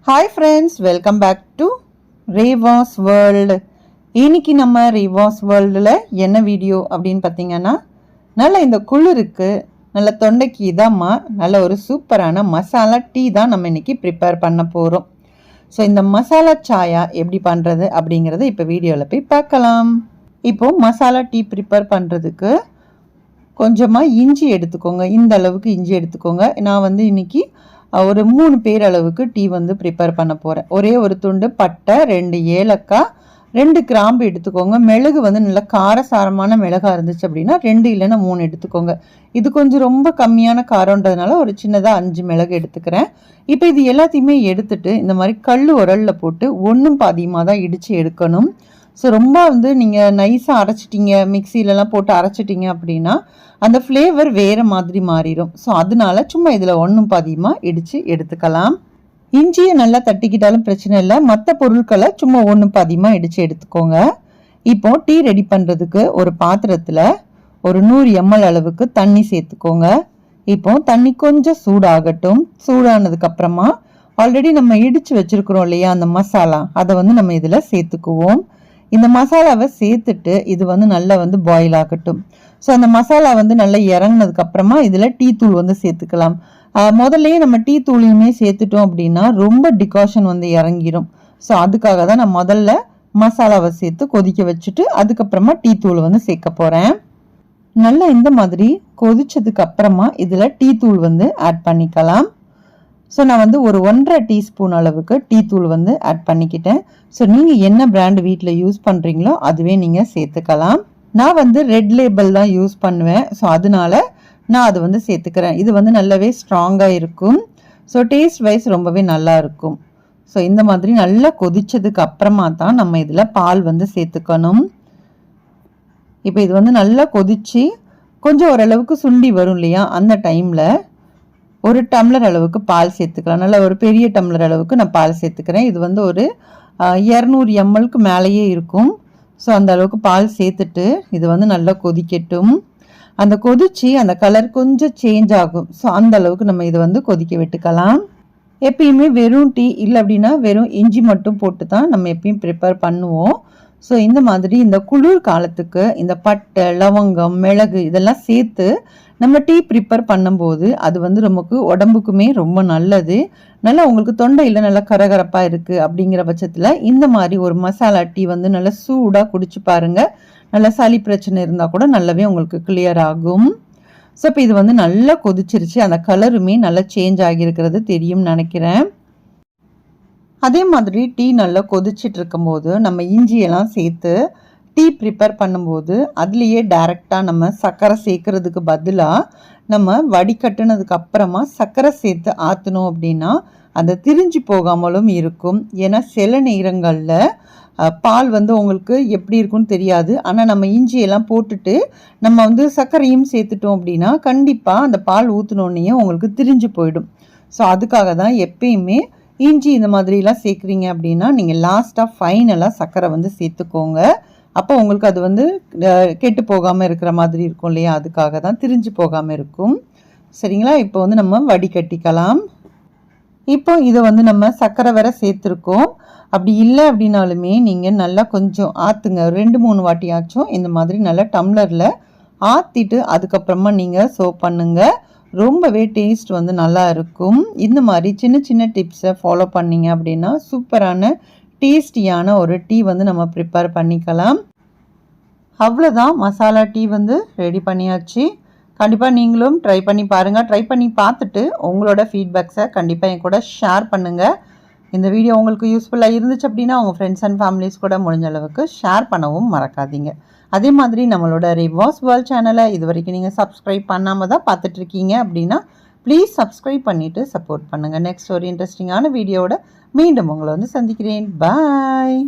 Hi friends, welcome back to Reva's world. இன்னைக்கு நம்ம ரேவாஸ் வேர்ல்டில் என்ன வீடியோ அப்படின்னு பார்த்தீங்கன்னா, நல்ல இந்த குளிருக்கு நல்ல தொண்டைக்கு இதமாக நல்ல ஒரு சூப்பரான மசாலா டீ தான் நம்ம இன்னைக்கு ப்ரிப்பேர் பண்ண போகிறோம். ஸோ இந்த மசாலா சாயா எப்படி பண்ணுறது அப்படிங்கிறத இப்போ வீடியோவில் போய் பார்க்கலாம். இப்போது மசாலா டீ ப்ரிப்பேர் பண்ணுறதுக்கு கொஞ்சமாக இஞ்சி எடுத்துக்கோங்க. இந்த அளவுக்கு இஞ்சி எடுத்துக்கோங்க. நான் வந்து இன்றைக்கி ஒரு 3 பேர் அளவுக்கு டீ வந்து ப்ரிப்பேர் பண்ண போகிறேன். ஒரே ஒரு துண்டு பட்டை, 2 ஏலக்காய், 2 கிராம்பு எடுத்துக்கோங்க. மிளகு வந்து நல்லா காரசாரமான மிளகாக இருந்துச்சு அப்படின்னா 2 இல்லைன்னா 3 எடுத்துக்கோங்க. இது கொஞ்சம் ரொம்ப கம்மியான காரன்றதுனால ஒரு சின்னதாக 5 மிளகு எடுத்துக்கிறேன். இப்போ இது எல்லாத்தையுமே எடுத்துட்டு இந்த மாதிரி கல் உரலில் போட்டு ஒன்றும் பாதியமாக தான் இடித்து எடுக்கணும். ஸோ ரொம்ப வந்து நீங்கள் நைஸாக அரைச்சிட்டிங்க, மிக்சிலலாம் போட்டு அரைச்சிட்டிங்க அப்படின்னா அந்த ஃப்ளேவர் வேறு மாதிரி மாறிடும். ஸோ அதனால சும்மா இதில் ஒன்றும் பாதியமாக இடித்து எடுத்துக்கலாம். இஞ்சியை நல்லா தட்டிக்கிட்டாலும் பிரச்சனை இல்லை, மற்ற பொருட்களை சும்மா ஒன்றும் பாதியமாக இடித்து எடுத்துக்கோங்க. இப்போ டீ ரெடி பண்ணுறதுக்கு ஒரு பாத்திரத்தில் ஒரு 100 ml அளவுக்கு தண்ணி சேர்த்துக்கோங்க. இப்போ தண்ணி கொஞ்சம் சூடாகட்டும். சூடானதுக்கப்புறமா ஆல்ரெடி நம்ம இடித்து வச்சுருக்குறோம் இல்லையா அந்த மசாலா, அதை வந்து நம்ம இதில் சேர்த்துக்குவோம். இந்த மசாலாவை சேர்த்துட்டு இது வந்து நல்லா வந்து பாயில் ஆகட்டும். ஸோ அந்த மசாலா வந்து நல்லா இறங்கினதுக்கு அப்புறமா இதில் டீ தூள் வந்து சேர்த்துக்கலாம். முதல்லையே நம்ம டீ தூளையுமே சேர்த்துட்டோம் அப்படின்னா ரொம்ப டிகாஷன் வந்து இறங்கிடும். ஸோ அதுக்காக தான் நான் முதல்ல மசாலாவை சேர்த்து கொதிக்க வச்சுட்டு அதுக்கப்புறமா டீ தூள் வந்து சேர்க்க போகிறேன். நல்லா இந்த மாதிரி கொதிச்சதுக்கு அப்புறமா இதில் டீ தூள் வந்து ஆட் பண்ணிக்கலாம். ஸோ நான் வந்து ஒரு 1.5 டீஸ்பூன் அளவுக்கு டீ தூள் வந்து ஆட் பண்ணிக்கிட்டேன். ஸோ நீங்கள் என்ன பிராண்ட் வீட்டில் யூஸ் பண்ணுறீங்களோ அதுவே நீங்கள் சேர்த்துக்கலாம். நான் வந்து ரெட் லேபிள் தான் யூஸ் பண்ணுவேன். ஸோ அதனால நான் அது வந்து சேர்த்துக்கிறேன். இது வந்து நல்லாவே ஸ்ட்ராங்காக இருக்கும். ஸோ டேஸ்ட் வைஸ் ரொம்பவே நல்லா இருக்கும். ஸோ இந்த மாதிரி நல்லா கொதிச்சதுக்கு அப்புறமா தான் நம்ம இதில் பால் வந்து சேர்த்துக்கணும். இப்போ இது வந்து நல்லா கொதிச்சு கொஞ்சம் ஓரளவுக்கு சுண்டி வரும் இல்லையா, அந்த டைமில் ஒரு டம்ளர் அளவுக்கு பால் சேர்த்துக்கலாம். நல்லா ஒரு பெரிய டம்ளர் அளவுக்கு நான் பால் சேர்த்துக்கிறேன். இது வந்து ஒரு 200 mlக்கு மேலேயே இருக்கும். ஸோ அந்த அளவுக்கு பால் சேர்த்துட்டு இது வந்து நல்லா கொதிக்கட்டும். அந்த கொதிச்சு அந்த கலர் கொஞ்சம் சேஞ்ச் ஆகும். ஸோ அந்த அளவுக்கு நம்ம இதை வந்து கொதிக்க விட்டுக்கலாம். எப்பயுமே வெறும் டீ இல்லை அப்படின்னா வெறும் இஞ்சி மட்டும் போட்டு தான் நம்ம எப்பயும் ப்ரிப்பேர் பண்ணுவோம். ஸோ இந்த மாதிரி இந்த குளிர் காலத்துக்கு இந்த பட்டை, லவங்கம், மிளகு இதெல்லாம் சேர்த்து நம்ம டீ ப்ரிப்பேர் பண்ணும்போது அது வந்து நமக்கு உடம்புக்குமே ரொம்ப நல்லது. நல்லா உங்களுக்கு தொண்டையில் நல்லா கரகரப்பாக இருக்குது அப்படிங்கிற பட்சத்தில் இந்த மாதிரி ஒரு மசாலா டீ வந்து நல்லா சூடாக குடிச்சு பாருங்கள். நல்லா சளி பிரச்சனை இருந்தால் கூட நல்லாவே உங்களுக்கு கிளியர் ஆகும். ஸோ இப்போ இது வந்து நல்லா கொதிச்சிருச்சு. அந்த கலருமே நல்லா சேஞ்ச் ஆகியிருக்கிறது தெரியும்னு நினைக்கிறேன். அதே மாதிரி டீ நல்லா கொதிச்சிட்டு இருக்கும்போது நம்ம இஞ்சியெல்லாம் சேர்த்து டீ ப்ரிப்பேர் பண்ணும்போது அதுலேயே டைரெக்டாக நம்ம சர்க்கரை சேர்க்கறதுக்கு பதிலாக நம்ம வடிகட்டுனதுக்கு அப்புறமா சர்க்கரை சேர்த்து ஆற்றணும் அப்படின்னா அந்த திரிஞ்சு போகாமலும் இருக்கும். ஏன்னா சில நேரங்களில் பால் வந்து உங்களுக்கு எப்படி இருக்குன்னு தெரியாது. ஆனால் நம்ம இஞ்சியெல்லாம் போட்டுட்டு நம்ம வந்து சர்க்கரையும் சேர்த்துட்டோம் அப்படின்னா கண்டிப்பாக அந்த பால் ஊற்றினோடனே உங்களுக்கு திரிஞ்சு போயிடும். ஸோ அதுக்காக தான் எப்பயுமே இஞ்சி இந்த மாதிரிலாம் சேர்க்குறீங்க அப்படின்னா நீங்கள் லாஸ்ட்டாக ஃபைனலாக சர்க்கரை வந்து சேர்த்துக்கோங்க. அப்போ உங்களுக்கு அது வந்து கெட்டு போகாமல் இருக்கிற மாதிரி இருக்கும் இல்லையா, அதுக்காக தான் திரிஞ்சு போகாமல் இருக்கும். சரிங்களா, இப்போ வந்து நம்ம வடிகட்டிக்கலாம். இப்போ இதை வந்து நம்ம சர்க்கரை வேற சேர்த்துருக்கோம். அப்படி இல்லை அப்படின்னாலுமே நீங்கள் நல்லா கொஞ்சம் ஆற்றுங்க. 2-3 வாட்டியாச்சும் இந்த மாதிரி நல்லா டம்ளரில் ஆற்றிட்டு அதுக்கப்புறமா நீங்கள் சர்வ் பண்ணுங்கள். ரொம்பவே டேஸ்ட் வந்து நல்லா இருக்கும். இந்த மாதிரி சின்ன சின்ன டிப்ஸை ஃபாலோ பண்ணிங்க அப்படின்னா சூப்பரான டேஸ்டியான ஒரு டீ வந்து நம்ம ப்ரிப்பேர் பண்ணிக்கலாம். அவ்வளோதான், மசாலா டீ வந்து ரெடி பண்ணியாச்சு. கண்டிப்பாக நீங்களும் ட்ரை பண்ணி பாருங்கள். ட்ரை பண்ணி பார்த்துட்டு உங்களோட ஃபீட்பேக்ஸை கண்டிப்பாக என் கூட ஷேர் பண்ணுங்கள். இந்த வீடியோ உங்களுக்கு யூஸ்ஃபுல்லாக இருந்துச்சு அப்படின்னா உங்கள் ஃப்ரெண்ட்ஸ் அண்ட் ஃபேமிலிஸ் கூட முடிஞ்ச அளவுக்கு ஷேர் பண்ணவும் மறக்காதீங்க. அதே மாதிரி நம்மளோட ரேவாஸ் வேர்ல்ட் சேனலை இது வரைக்கும் நீங்கள் சப்ஸ்கிரைப் பண்ணாமல் தான் பார்த்துட்ருக்கீங்க அப்படின்னா ப்ளீஸ் சப்ஸ்கிரைப் பண்ணிவிட்டு சப்போர்ட் பண்ணுங்கள். நெக்ஸ்ட் ஒரு இன்ட்ரெஸ்டிங்கான வீடியோவோட மீண்டும் உங்களை வந்து சந்திக்கிறேன். பாய்.